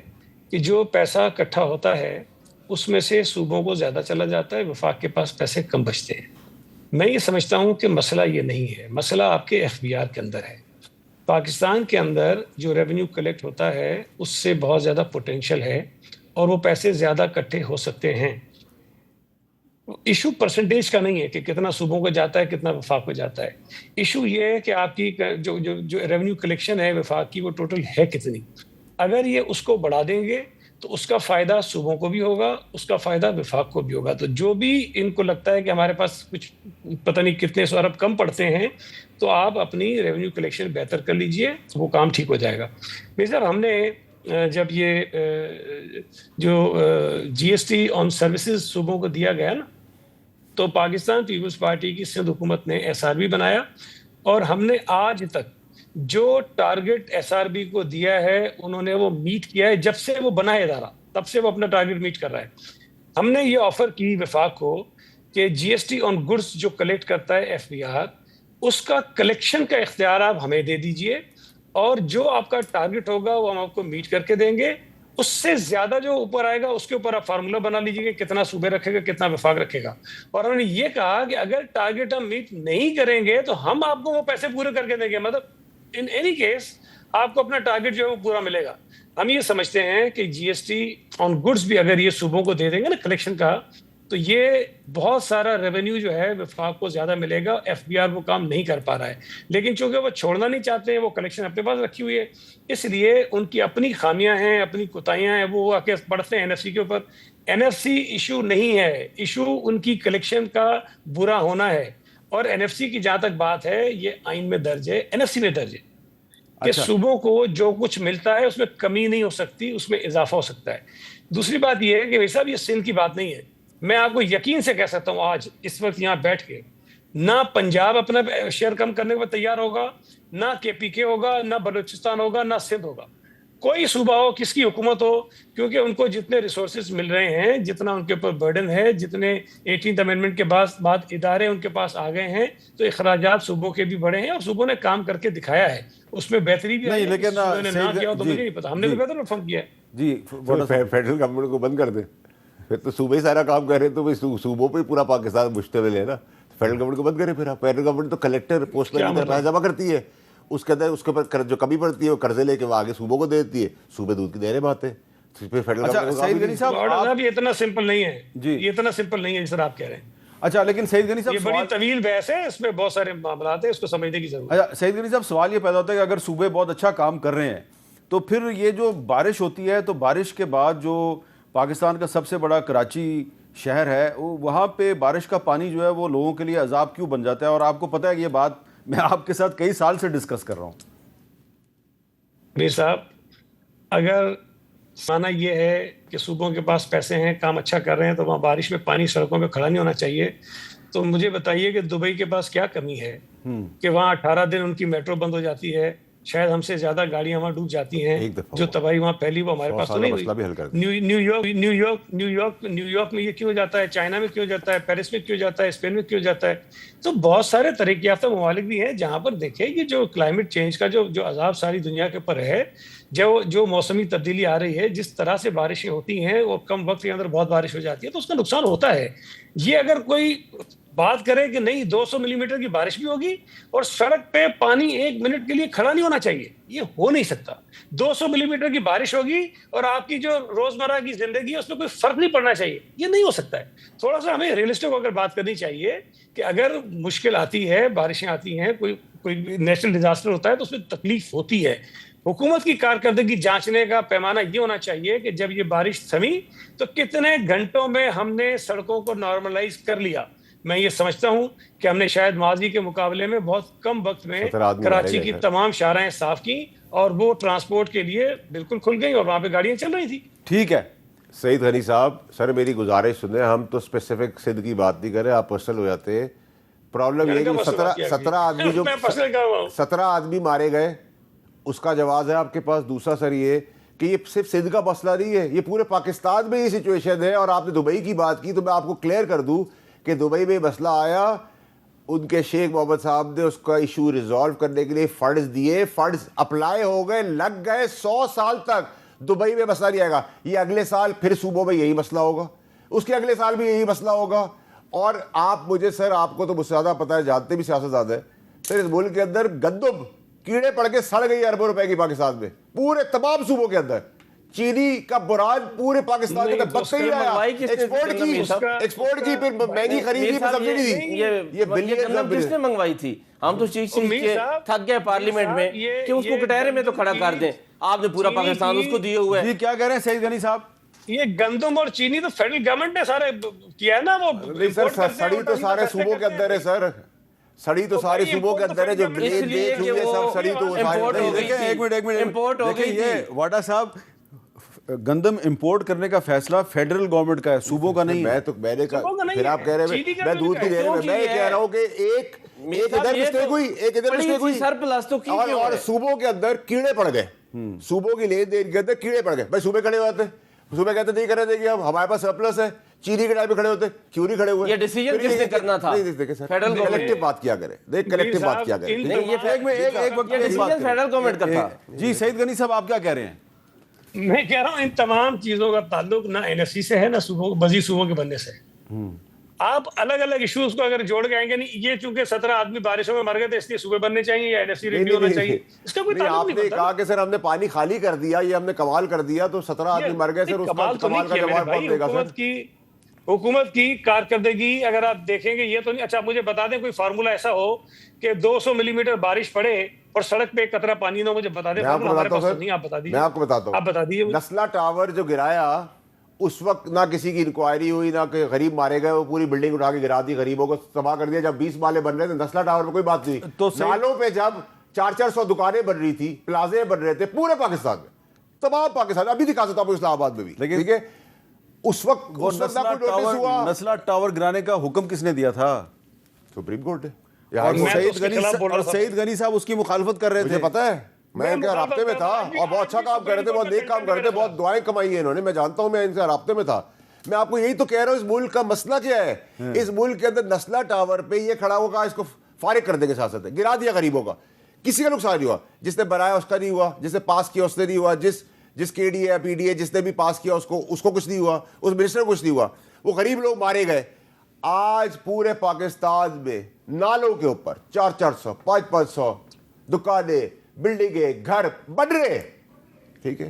کہ جو پیسہ اکٹھا ہوتا ہے اس میں سے صوبوں کو زیادہ چلا جاتا ہے، وفاق کے پاس پیسے کم بچتے ہیں. میں یہ سمجھتا ہوں کہ مسئلہ یہ نہیں ہے، مسئلہ آپ کے اختیار کے اندر ہے. پاکستان کے اندر جو ریونیو کلیکٹ ہوتا ہے اس سے بہت زیادہ پوٹینشل ہے، اور وہ پیسے زیادہ اکٹھے ہو سکتے ہیں. ایشو پرسنٹیج کا نہیں ہے کہ کتنا صوبوں کو جاتا ہے، کتنا وفاق کو جاتا ہے. ایشو یہ ہے کہ آپ کی جو ریونیو کلیکشن ہے وفاق کی، وہ ٹوٹل ہے کتنی. اگر یہ اس کو بڑھا دیں گے تو اس کا فائدہ صوبوں کو بھی ہوگا، اس کا فائدہ وفاق کو بھی ہوگا. تو جو بھی ان کو لگتا ہے کہ ہمارے پاس کچھ پتہ نہیں کتنے سو ارب کم پڑتے ہیں، تو آپ اپنی ریونیو کلیکشن بہتر کر لیجئے، وہ کام ٹھیک ہو جائے گا. صاحب، ہم نے جب یہ جو جی ایس ٹی آن سروسز صوبوں کو دیا گیا نا، تو پاکستان پیپلز پارٹی کی سندھ حکومت نے ایس آر بی بنایا، اور ہم نے آج تک جو ٹارگٹ SRB کو دیا ہے انہوں نے وہ میٹ کیا ہے. جب سے وہ بنا ہے ادارہ تب سے وہ اپنا ٹارگٹ میٹ کر رہا ہے. ہم نے یہ آفر کی وفاق کو کہ GST آن گڈس جو کلیکٹ کرتا ہے FBR, اس کا کلیکشن کا اختیار آپ ہمیں دے دیجئے, اور جو آپ کا ٹارگٹ ہوگا وہ ہم آپ کو میٹ کر کے دیں گے. اس سے زیادہ جو اوپر آئے گا اس کے اوپر آپ فارمولا بنا لیجیے کہ کتنا صوبے رکھے گا, کتنا وفاق رکھے گا. اور ہم نے یہ کہا کہ اگر ٹارگٹ ہم میٹ نہیں کریں گے تو ہم آپ کو وہ پیسے پورے کر کے دیں گے. مطلب ان اینی کیس آپ کو اپنا ٹارگٹ جو ہے وہ پورا ملے گا. ہم یہ سمجھتے ہیں کہ GST آن گڈس بھی اگر یہ صوبوں کو دے دیں گے نا کلیکشن کا, تو یہ بہت سارا ریونیو جو ہے وفاق کو زیادہ ملے گا. FBR وہ کام نہیں کر پا رہا ہے, لیکن چونکہ وہ چھوڑنا نہیں چاہتے ہیں, وہ کلیکشن اپنے پاس رکھی ہوئی ہے, اس لیے ان کی اپنی خامیاں ہیں, اپنی کوتاہیاں ہیں, وہ آ کے پڑھتے ہیں NFC کے اوپر. NFC ایشو نہیں ہے, ایشو ان کی کلیکشن کا برا ہونا ہے. اور NFC کی جہاں تک بات ہے یہ آئین میں درج ہے, NFC میں درج ہے کہ صوبوں کو جو کچھ ملتا ہے اس میں کمی نہیں ہو سکتی, اس میں اضافہ ہو سکتا ہے. دوسری بات یہ ہے کہ بھائی صاحب یہ سندھ کی بات نہیں ہے. میں آپ کو یقین سے کہہ سکتا ہوں آج اس وقت یہاں بیٹھ کے, نہ پنجاب اپنا شیئر کم کرنے کو تیار ہوگا, نہ KPK ہوگا, نہ بلوچستان ہوگا, نہ سندھ ہوگا. کوئی صوبہ ہو, کس کی حکومت ہو, کیونکہ ان کو جتنے ریسورسز مل رہے ہیں, جتنا ان کے اوپر برڈن ہے, جتنے 18th امینڈمنٹ کے بعد ادارے ان کے پاس آ گئے ہیں, تو اخراجات صوبوں کے بھی بڑھے ہیں اور صوبوں نے کام کر کے دکھایا ہے. اس میں بہتری بھی نہیں, لیکن نہ کیا تو مجھے نہیں پتا, ہم نے بھی بہتر پرفارم کیا ہے. جی فیڈرل گورنمنٹ کو بند کر دیں, پھر تو صوبے ہی سارا کام کر رہے ہیں, تو صوبوں پہ پورا پاکستان مشتمل ہے نا. فیڈرل گورنمنٹ کو بند کریں. پھر فیڈرل گورنمنٹ تو کلیکٹر پوسٹ میں پیسہ جمع کرتی ہے, اس کے اندر اس کے اوپر جو کمی پڑتی ہے وہ قرضے لے کے وہ آگے صوبوں کو دے دیتی ہے. صوبے دودھ کی نہریں بات ہے. سعید غنی صاحب یہ اتنا سمپل نہیں ہے, یہ اتنا سمپل نہیں ہے جس طرح آپ کہہ رہے ہیں. اچھا, لیکن سعید غنی صاحب یہ بڑی طویل بحث ہے, اس میں بہت سارے معاملات ہیں, اس کو سمجھنے کی ضرورت ہے. اچھا سعید غنی صاحب, سوال یہ پیدا ہوتا ہے کہ اگر صوبے بہت اچھا کام کر رہے ہیں تو پھر یہ جو بارش ہوتی ہے, تو بارش کے بعد جو پاکستان کا سب سے بڑا کراچی شہر ہے, وہاں پہ بارش کا پانی جو ہے وہ لوگوں کے لیے عذاب کیوں بن جاتا ہے؟ اور آپ کو پتہ ہے کہ یہ بات میں آپ کے ساتھ کئی سال سے ڈسکس کر رہا ہوں. میر صاحب, اگر مانا یہ ہے کہ صوبوں کے پاس پیسے ہیں, کام اچھا کر رہے ہیں, تو وہاں بارش میں پانی سڑکوں پہ کھڑا نہیں ہونا چاہیے. تو مجھے بتائیے کہ دبئی کے پاس کیا کمی ہے کہ وہاں 18 دن ان کی میٹرو بند ہو جاتی ہے, شاید ہم سے زیادہ گاڑیاں وہاں ڈوب جاتی ہیں, جو تباہی وہاں پھیلی وہ ہمارے پاس تو نہیں ہوئی. نیو یارک میں یہ کیوں جاتا ہے, چائنا میں کیوں جاتا ہے, پیرس میں کیوں جاتا ہے, اسپین میں کیوں جاتا ہے. تو بہت سارے ترقی یافتہ ممالک بھی ہیں جہاں پر دیکھیں یہ جو کلائمیٹ چینج کا جو عذاب ساری دنیا کے اوپر ہے, جو موسمی تبدیلی آ رہی ہے, جس طرح سے بارشیں ہوتی ہیں اور کم وقت کے اندر بہت بارش ہو جاتی ہے, تو اس کا نقصان ہوتا ہے. یہ اگر کوئی بات کرے کہ نہیں 200 ملی میٹر کی بارش بھی ہوگی اور سڑک پہ پانی 1 منٹ کے لیے کھڑا نہیں ہونا چاہیے, یہ ہو نہیں سکتا. 200 ملی میٹر کی بارش ہوگی اور آپ کی جو روزمرہ کی زندگی ہے اس میں کوئی فرق نہیں پڑنا چاہیے, یہ نہیں ہو سکتا ہے. تھوڑا سا ہمیں ریئلسٹک اگر بات کرنی چاہیے کہ اگر مشکل آتی ہے, بارشیں آتی ہیں, کوئی نیشنل ڈیزاسٹر ہوتا ہے تو اس میں تکلیف ہوتی ہے. حکومت کی کارکردگی جانچنے کا پیمانہ یہ ہونا چاہیے کہ جب یہ بارش تھمی تو کتنے گھنٹوں میں ہم نے سڑکوں کو نارملائز کر لیا. میں یہ سمجھتا ہوں کہ ہم نے شاید ماضی کے مقابلے میں بہت کم وقت میں کراچی کی تمام شاہراہیں صاف کی اور وہ ٹرانسپورٹ کے لیے بالکل کھل گئی اور وہاں پہ گاڑیاں چل رہی تھی. ٹھیک ہے سعید غنی صاحب, سر میری گزارش سنیں, ہم تو اسپیسیفک سندھ کی بات نہیں کر رہے, آپ پرسنل ہو جاتے ہیں. پرابلم یہ ہے کہ 17 آدمی مارے گئے, اس کا جواز ہے آپ کے پاس. دوسرا سر یہ کہ یہ صرف سندھ کا مسئلہ نہیں ہے, یہ پورے پاکستان میں یہ سچویشن ہے. اور آپ نے دبئی کی بات کی تو میں آپ کو کلیئر کر دوں کہ دبئی میں مسئلہ آیا, ان کے شیخ محمد صاحب نے اس کا ایشو ریزالو کرنے کے لیے فنڈز دیے, فنڈز اپلائی ہو گئے, لگ گئے 100 سال تک. دبئی میں مسئلہ نہیں آئے گا. یہ اگلے سال پھر صوبوں میں یہی مسئلہ ہوگا, اس کے اگلے سال بھی یہی مسئلہ ہوگا. اور آپ مجھے سر, آپ کو تو مجھ سے زیادہ پتہ ہے, جانتے بھی سیاست زیادہ ہے سر, اس ملک کے اندر گندم کیڑے پڑ کے سڑ گئی اربوں روپے کی پاکستان میں, پورے تمام صوبوں کے اندر. چینی کا بران پورے پاکستان کے اندر بکتے ہی آیا, ایکسپورٹ کی پھر مہنگی خریدی پھر سبسڈی دی. یہ گندم کس نے منگوائی تھی؟ ہم تو چیخ کے تھک گئے پارلیمنٹ میں کہ اس کو کٹہرے میں تو کھڑا کر دیں. آپ نے پورا پاکستان اس کو دیے ہوئے. جی کیا کہہ رہے ہیں سعید غنی صاحب؟ یہ گندم اور چینی تو فیڈرل گورنمنٹ نے سارے کیا ہے نا. وہ سڑی تو سارے صوبوں کے اندر ہے سر, سڑی تو سارے صوبوں کے اندر ہے, جو سب سڑی تو ایک منٹ دیکھیں, یہ واڈا صاحب گندم امپورٹ کرنے کا فیصلہ فیڈرل گورنمنٹ کا ہے, صوبوں کا نہیں ہے. میں نے کہا, پھر آپ کہہ رہے ہیں میں دودھ کی دے رہے, میں یہ کہہ رہا ہوں کہ ایک ایک ادھر مسٹیک ہوئی، ایک ادھر مسٹیک ہوئی، سرپلس تو کی اور صوبوں کے اندر کیڑے پڑ گئے، صوبوں کی لین دین کے اندر کیڑے پڑ گئے. بھائی صوبے کھڑے ہوتے، صوبے کہتے نہیں کرنے دیں گے ہمارے پاس سرپلس ہے، چینی کے ٹائم پہ کھڑے ہوتے، کیوں نہیں کھڑے ہوئے؟ یہ ڈیسیژن کس نے کرنا تھا؟ فیڈرل کلیکٹو بات کیا کرے، دیکھ کلیکٹو بات کیا کرے. نہیں یہ ڈیسیژن فیڈرل گورنمنٹ کا تھا. جی سعید غنی صاحب آپ کیا کہہ رہے ہیں؟ میں کہہ رہا ہوں ان تمام چیزوں کا تعلق نہ این ایس سی سے ہے نہ صوبوں مزید صوبوں کے بننے سے. آپ الگ الگ ایشوز کو اگر جوڑ کے آئیں گے نہیں، یہ چونکہ 17 آدمی بارشوں میں مر گئے تھے اس لیے صوبے بننے چاہیے یا این ایس سی ریویو ہونا چاہیے، اس کا کوئی تعلق آپ نہیں نے بنتا. کہا کہ سر ہم نے پانی خالی کر دیا، یہ ہم نے کمال کر دیا تو 17 آدمی مر گئے، سر اس کا کمال کا جواب کون دے گا سر؟ حکومت کی کارکردگی اگر آپ دیکھیں گے یہ تو نہیں. اچھا مجھے بتا دیں کوئی فارمولا ایسا ہو کہ 200 ملی میٹر بارش پڑے اور سڑک پہ ایک قطرہ پانی نہ ہو، مجھے بتا دیں. ہمارے پاس تو نہیں، آپ بتا دیجیے. میں آپ کو بتاتا ہوں. آپ بتا دیجیے. نسلا ٹاور جو گرایا اس وقت نہ کسی کی انکوائری ہوئی، نہ کہ غریب مارے گئے، وہ پوری بلڈنگ اٹھا کے گرا دی، غریبوں کو تباہ کر دیا. جب 20 مالے بن رہے تھے نسلا ٹاور پہ کوئی بات نہیں. تو نالوں پہ جب 400 دکانیں بن رہی تھی، پلازے بن رہے تھے پورے پاکستان میں، تمام پاکستان، ابھی دکھا سکتا ہوں اسلام آباد میں بھی، ٹھیک ہے. اس وقت نسلا ٹاور گرانے کا حکم کس نے دیا تھا؟ سپریم کورٹ ہے. اور سعید غنی صاحب اس کی مخالفت کر رہے تھے. مجھے پتا ہے، میں ان کے رابطے میں تھا اور بہت اچھا کام کر رہے تھے، بہت نیک کام کر رہے تھے، بہت دعائیں کمائی ہیں انہوں نے، میں جانتا ہوں، میں ان سے رابطے میں تھا. میں آپ کو یہی تو کہہ رہا ہوں اس ملک کا مسئلہ کیا ہے. اس ملک کے اندر نسلا ٹاور پہ یہ کھڑا ہوگا، اس کو فارغ کر دیں گے سیاست ہے، گرا دیا غریبوں کا، کسی کا نقصان نہیں ہوا. جس نے بنایا اس کا نہیں ہوا، جس نے پاس کیا اس نے نہیں ہوا، جس کے ڈی ہے پی ڈی ہے جس نے بھی پاس کیا اس کو کچھ نہیں ہوا، اس منسٹر کو کچھ نہیں ہوا. وہ غریب لوگ مارے گئے. آج پورے پاکستان میں نالوں کے اوپر 400 500 دکانیں، بلڈنگیں، گھر بن رہے ہیں، ٹھیک ہے.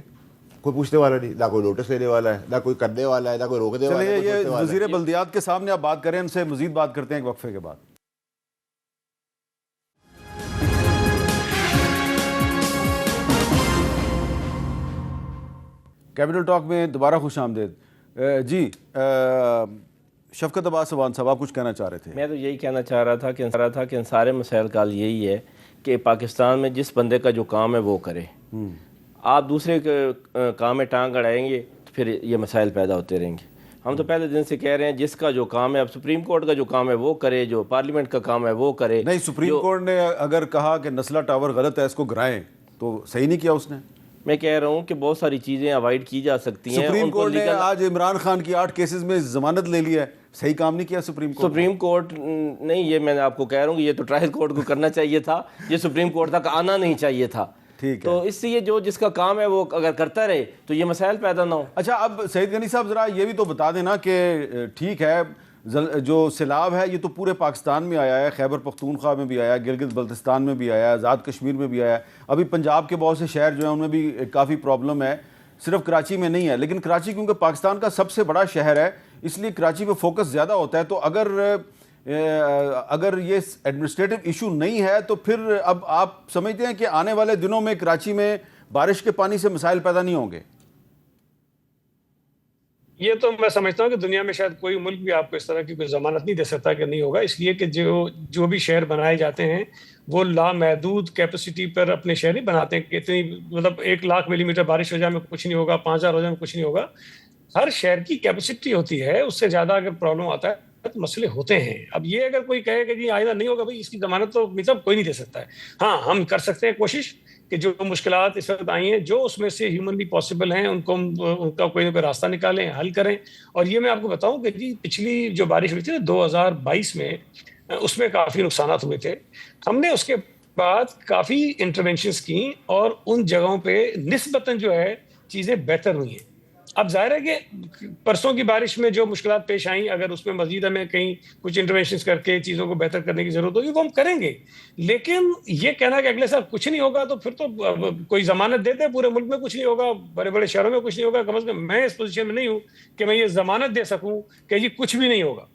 کوئی پوچھنے والا نہیں، نہ کوئی نوٹس لینے والا ہے، نہ کوئی کرنے والا ہے، نہ کوئی روکنے والا ہے. یہ وزیر بلدیات کے سامنے آپ بات کریں، ان سے مزید بات کرتے ہیں ایک وقفے کے بعد. کیپٹل ٹاک میں دوبارہ خوش آمدید. جی شفقت عباس عوان صاحب، آپ کچھ کہنا چاہ رہے تھے؟ میں تو یہی کہنا چاہ رہا تھا کہ ان سارے مسائل کا حل یہی ہے کہ پاکستان میں جس بندے کا جو کام ہے وہ کرے. آپ دوسرے کام میں ٹانگ اڑائیں گے تو پھر یہ مسائل پیدا ہوتے رہیں گے. ہم تو پہلے دن سے کہہ رہے ہیں جس کا جو کام ہے، اب سپریم کورٹ کا جو کام ہے وہ کرے، جو پارلیمنٹ کا کام ہے وہ کرے. نہیں، سپریم کورٹ نے اگر کہا کہ نسلا ٹاور غلط ہے اس کو گرائیں تو صحیح نہیں کیا اس نے. میں کہہ رہا ہوں کہ بہت ساری چیزیں اوائڈ کی جا سکتی ہیں. سپریم کورٹ نے آج عمران خان کی 8 کیسز میں ضمانت لے لی ہے، صحیح کام نہیں کیا سپریم کورٹ نہیں. یہ میں آپ کو کہہ رہا ہوں کہ یہ تو ٹرائل کورٹ کو کرنا چاہیے تھا، یہ سپریم کورٹ تک آنا نہیں چاہیے تھا. ٹھیک ہے، تو اس لیے جو جس کا کام ہے وہ اگر کرتا رہے تو یہ مسائل پیدا نہ ہو. اچھا اب سعید غنی صاحب ذرا یہ بھی تو بتا دینا کہ ٹھیک ہے جو سیلاب ہے یہ تو پورے پاکستان میں آیا ہے، خیبر پختونخوا میں بھی آیا ہے، گلگت بلتستان میں بھی آیا ہے، آزاد کشمیر میں بھی آیا ہے، ابھی پنجاب کے بہت سے شہر جو ہیں ان میں بھی کافی پرابلم ہے، صرف کراچی میں نہیں ہے. لیکن کراچی کیونکہ پاکستان کا سب سے بڑا شہر ہے اس لیے کراچی پہ فوکس زیادہ ہوتا ہے. تو اگر یہ ایڈمنسٹریٹو ایشو نہیں ہے تو پھر اب آپ سمجھتے ہیں کہ آنے والے دنوں میں کراچی میں بارش کے پانی سے مسائل پیدا نہیں ہوں گے؟ یہ تو میں سمجھتا ہوں کہ دنیا میں شاید کوئی ملک بھی آپ کو اس طرح کی کوئی ضمانت نہیں دے سکتا کہ نہیں ہوگا، اس لیے کہ جو بھی شہر بنائے جاتے ہیں وہ لامحدود کیپیسٹی پر اپنے شہر نہیں بناتے ہیں کہ اتنی مطلب 1,00,000 ملی میٹر بارش ہو جائے میں کچھ نہیں ہوگا، 5,000 ہو جائے میں کچھ نہیں ہوگا. ہر شہر کی کیپیسٹی ہوتی ہے، اس سے زیادہ اگر پرابلم آتا ہے تو مسئلے ہوتے ہیں. اب یہ اگر کوئی کہے کہ جی آئندہ نہیں ہوگا، بھائی اس کی ضمانت تو مطلب کوئی نہیں دے سکتا ہے. ہاں ہم کر سکتے ہیں کوشش کہ جو مشکلات اس وقت آئی ہیں جو اس میں سے ہیومنلی پاسبل ہیں ان کا کوئی نہ کوئی راستہ نکالیں، حل کریں. اور یہ میں آپ کو بتاؤں کہ جی پچھلی جو بارش ہوئی تھی 2022 میں، اس میں کافی نقصانات ہوئے تھے. ہم نے اس کے بعد کافی انٹرونشنز کی اور ان جگہوں پہ نسبتاً جو ہے چیزیں بہتر ہوئی ہیں. اب ظاہر ہے کہ پرسوں کی بارش میں جو مشکلات پیش آئیں اگر اس میں مزید ہمیں کہیں کچھ انٹرونشنز کر کے چیزوں کو بہتر کرنے کی ضرورت ہوگی وہ ہم کریں گے. لیکن یہ کہنا کہ اگلے سال کچھ نہیں ہوگا تو پھر تو کوئی ضمانت دیتے پورے ملک میں کچھ نہیں ہوگا، بڑے بڑے شہروں میں کچھ نہیں ہوگا. کم از کم میں اس پوزیشن میں نہیں ہوں کہ میں یہ ضمانت دے سکوں کہ جی کچھ بھی نہیں ہوگا.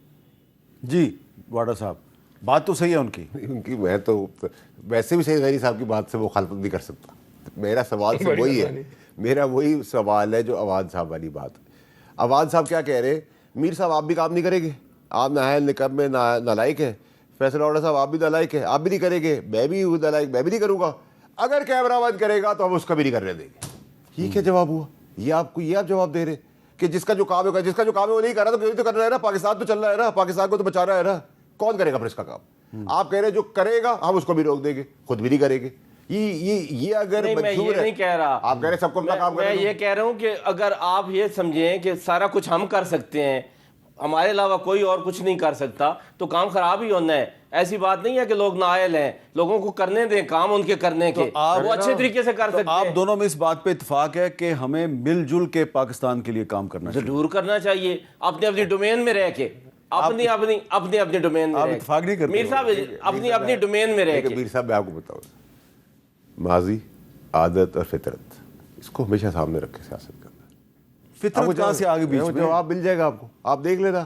جی واڈا صاحب بات تو صحیح ہے ان کی میں تو ویسے بھی سعید غنی صاحب کی بات سے مخالفت نہیں کر سکتا. میرا سوال سے وہی ہے، میرا وہی سوال ہے جو عوان صاحب والی بات. عوان صاحب کیا کہہ رہے، میر صاحب آپ بھی کام نہیں کریں گے، آپ نہائل نکب میں نالائق ہیں. فیصل اوڑا صاحب آپ بھی نالائق ہیں، آپ بھی نہیں کریں گے، میں بھی نالائق، میں بھی نہیں کروں گا. اگر کیمرہ بند کرے گا تو ہم اس کا بھی نہیں کرنے دیں گے. یہ کیا جواب ہوا؟ یہ آپ جواب دے رہے کہ جس کا جو کام ہے وہ نہیں کر رہا تو کرنا ہے نا، پاکستان تو چل رہا ہے نا، پاکستان کو تو بچا رہا ہے نا، کون کرے گا پھر اس کا کام؟ آپ کہہ رہے ہیں جو کرے گا ہم اس کو بھی روک دیں گے, خود بھی نہیں کریں گے. یہ اگر نہیں, میں یہ نہیں کہہ رہا. آپ کہہ رہے ہیں سب کو اپنا کام کریں. میں یہ کہہ رہا ہوں کہ اگر آپ یہ سمجھیں کہ سارا کچھ ہم کر سکتے ہیں, ہمارے علاوہ کوئی اور کچھ نہیں کر سکتا, تو کام خراب ہی ہونا ہے. ایسی بات نہیں ہے کہ لوگ نااہل ہیں, لوگوں کو کرنے دیں کام ان کے کرنے کے, وہ اچھے طریقے سے کر سکتے ہیں. آپ دونوں میں اس بات پہ اتفاق ہے کہ ہمیں مل جل کے پاکستان کے لیے کام کرنا چاہیے. ضرور کرنا چاہیے, اپنے اپنی ڈومین میں رہ کے, اپنی ڈومین میں. آپ اتفاق نہیں کرتے میر صاحب اپنی ڈومین میں رہ کے. میر صاحب میں آپ کو بتاؤں, ماضی, عادت اور فطرت, اس کو ہمیشہ سامنے رکھ کے سیاست کرنا. فطرت کہاں سے آگے بیچ میں جواب مل جائے گا آپ کو, آپ دیکھ لینا.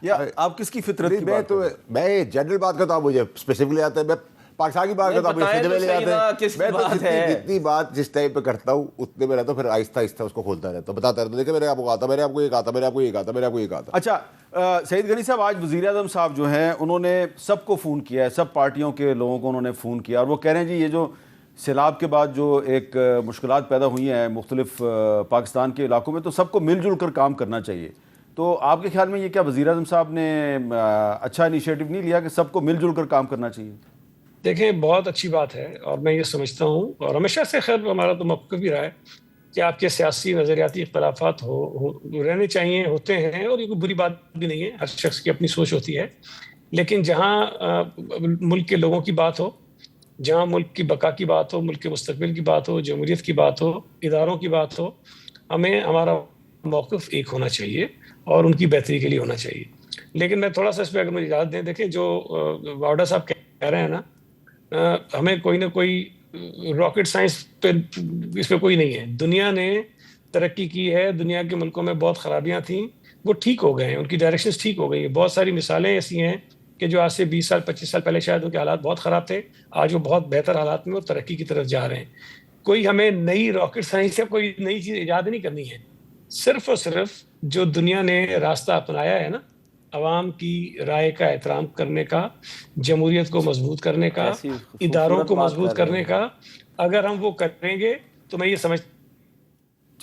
یا آپ کس کی فطرت کی بات تو میں جنرل بات کرتا ہوں, مجھے اسپیسیفکلی آتا ہے. میں پاکستان کی بات کرتا ہوں, مجھے سیدھے لے آتے ہیں. میں تو جتنی بات جس ٹائم پہ کرتا ہوں اتنے میں رہتا ہوں, پھر آہستہ آہستہ اس کو کھولتا رہتا ہوں, بتاتا رہتا ہوں. دیکھیں میں نے آپ کو کہا تھا, میں نے آپ کو یہ کہا تھا, میں نے آپ کو یہ کہا تھا, میں نے آپ کو یہ کہا تھا. اچھا سعید غنی صاحب, آج وزیر اعظم صاحب جو ہیں انہوں نے سب کو فون کیا ہے, سب پارٹیوں کے لوگوں کو انہوں نے فون کیا, اور وہ کہہ رہے ہیں جی یہ جو سیلاب کے بعد جو ایک مشکلات پیدا ہوئی ہیں مختلف پاکستان کے علاقوں میں, تو سب کو مل جل کر کام کرنا چاہیے. تو آپ کے خیال میں یہ کیا وزیر اعظم صاحب نے اچھا انیشیٹو نہیں لیا کہ سب کو مل جل کر کام کرنا چاہیے؟ دیکھیں بہت اچھی بات ہے, اور میں یہ سمجھتا ہوں, اور ہمیشہ سے خیر ہمارا تو موقف بھی رہا ہے کہ آپ کے سیاسی نظریاتی اختلافات رہنے چاہیے, ہوتے ہیں, اور یہ کوئی بری بات بھی نہیں ہے, ہر شخص کی اپنی سوچ ہوتی ہے. لیکن جہاں ملک کے لوگوں کی بات ہو, جہاں ملک کی بقا کی بات ہو, ملک کے مستقبل کی بات ہو, جمہوریت کی بات ہو, اداروں کی بات ہو, ہمیں ہمارا موقف ایک ہونا چاہیے اور ان کی بہتری کے لیے ہونا چاہیے. لیکن میں تھوڑا سا اس پہ اگر مجھے اجازت دیں, دیکھیں جو واوڈا صاحب کہہ رہے ہیں نا, ہمیں کوئی نہ کوئی راکٹ سائنس پہ اس پہ کوئی نہیں ہے. دنیا نے ترقی کی ہے, دنیا کے ملکوں میں بہت خرابیاں تھیں, وہ ٹھیک ہو گئے ہیں, ان کی ڈائریکشنز ٹھیک ہو گئی ہیں. بہت ساری مثالیں ایسی ہیں کہ جو آج سے 20 سال 25 سال پہلے شاید ان کے حالات بہت خراب تھے, آج وہ بہت بہتر حالات میں اور ترقی کی طرف جا رہے ہیں. کوئی ہمیں نئی راکٹ سائنس یا کوئی نئی چیز ایجاد نہیں کرنی ہے. صرف اور صرف جو دنیا نے راستہ اپنایا ہے نا, عوام کی رائے کا احترام کرنے کا, جمہوریت کو مضبوط کرنے کا, اداروں کو مضبوط کرنے کا, اگر ہم وہ کریں گے تو میں یہ سمجھتا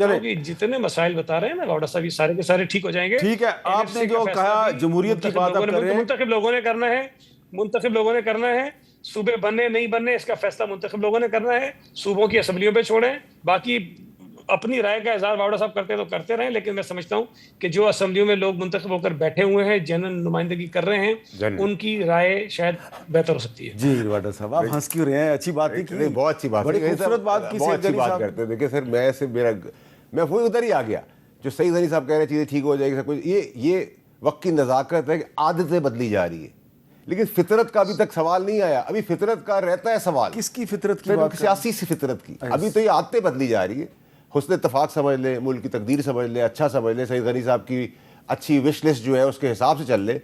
ہوں کہ جتنے مسائل بتا رہے ہیں نا واوڈا صاحب, یہ سارے کے سارے ٹھیک ہو جائیں گے. ٹھیک ہے, آپ نے جو کہا جمہوریت کی بات آپ کر رہے ہیں, منتخب لوگوں نے کرنا ہے, منتخب لوگوں نے کرنا ہے. صوبے بننے نہیں بننے اس کا فیصلہ منتخب لوگوں نے کرنا ہے. صوبوں کی اسمبلیوں پہ چھوڑیں, باقی اپنی رائے کا اظہار واوڈا صاحب کرتے تو کرتے رہیں. لیکن میں سمجھتا ہوں کہ جو اسمبلیوں میں لوگ منتخب ہو کر بیٹھے ہوئے ہیں, جنرل نمائندگی کر رہے ہیں, ان کی رائے شاید بہتر ہو سکتی ہے. جی واوڈا صاحب آپ ہنس کیوں رہے ہیں؟ اچھی بات نہیں کی, بہت اچھی بات, بڑی خوبصورت بات کی, بہت اچھی بات کرتے ہیں. دیکھیں سر, میں وہی ادھر ہی آ گیا جو سعید غنی صاحب کہہ رہے ہیں چیزیں ٹھیک ہو جائے گی سب کچھ. یہ وقت کی نزاکت ہے کہ عادتیں بدلی جا رہی ہے, لیکن فطرت کا ابھی تک سوال نہیں آیا. ابھی فطرت کا رہتا ہے سوال. کس کی فطرت کی بات؟ سیاسی سی فطرت کی. ابھی تو یہ عادتیں بدلی جا رہی ہے. حسن اتفاق سمجھ لیں, ملک کی تقدیر سمجھ لیں, اچھا سمجھ لیں, سعید غنی صاحب کی اچھی وش لسٹ جو ہے اس کے حساب سے چل لیں,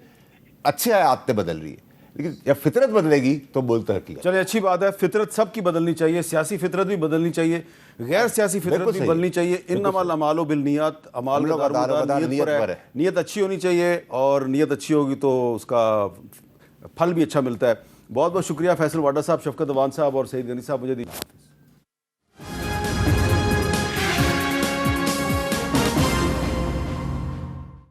اچھے عادتیں بدل رہی ہے. لیکن جب فطرت بدلے گی تو ملک ترقی. چلے اچھی بات ہے, فطرت سب کی بدلنی چاہیے, سیاسی فطرت بھی بدلنی چاہیے, غیر سیاسی فطرت بھی بدلنی چاہیے. انما الاعمال بالنیات, اعمال کا دار نیت پر ہے. نیت اچھی ہونی چاہیے, اور نیت اچھی ہوگی تو اس کا پھل بھی اچھا ملتا ہے. بہت بہت شکریہ فیصل واڈا صاحب, شفقت اوان صاحب اور سعید غنی صاحب. مجھے